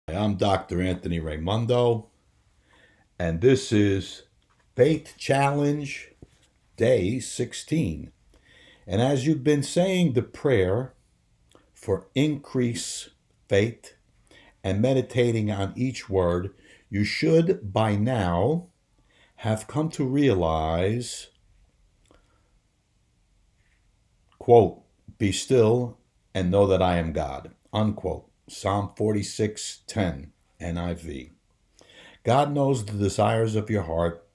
I'm Dr. Anthony Raimondo, and this is Faith Challenge Day 16. And as you've been saying the prayer for increased faith and meditating on each word, you should by now have come to realize, quote, "Be still and know that I am God," unquote. Psalm 46:10, NIV. God knows the desires of your heart,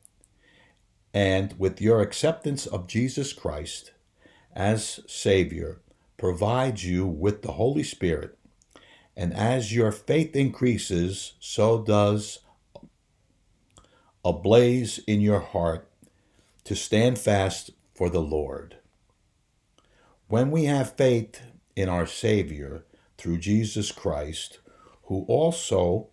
and with your acceptance of Jesus Christ as Savior, provides you with the Holy Spirit. And as your faith increases, so does a blaze in your heart to stand fast for the Lord. When we have faith in our Savior through Jesus Christ, who also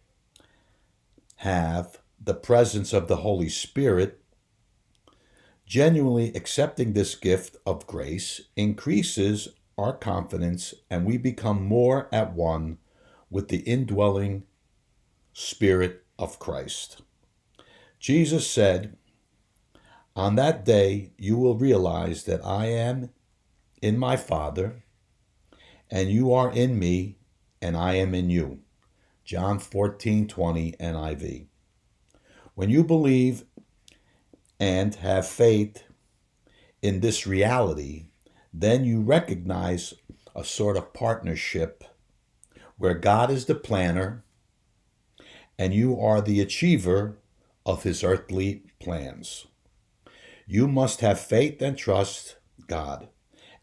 have the presence of the Holy Spirit, genuinely accepting this gift of grace increases our confidence, and we become more at one with the indwelling Spirit of Christ. Jesus said, "On that day you will realize that I am in my Father, and you are in me, and I am in you." John 14:20, NIV. When you believe and have faith in this reality, then you recognize a sort of partnership where God is the planner and you are the achiever of his earthly plans. You must have faith and trust God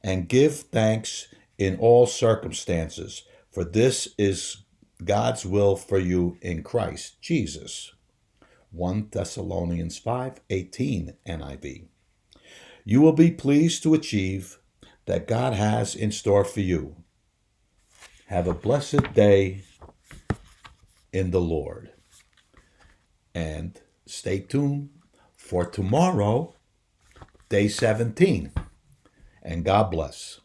and give thanks in all circumstances, for this is God's will for you in Christ Jesus. 1 Thessalonians 5:18, NIV. You will be pleased to achieve that God has in store for you. Have a blessed day in the Lord. And stay tuned for tomorrow, day 17. And God bless.